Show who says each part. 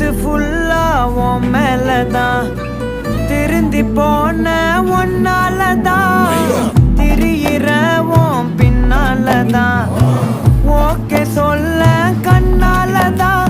Speaker 1: மனசு ஃபுல்லா உன் மேலதான் திருந்தி போன ஒன்னாலதான் திரியிற உன் பின்னாலதான் ஓகே சொல்ல கண்ணாலதான்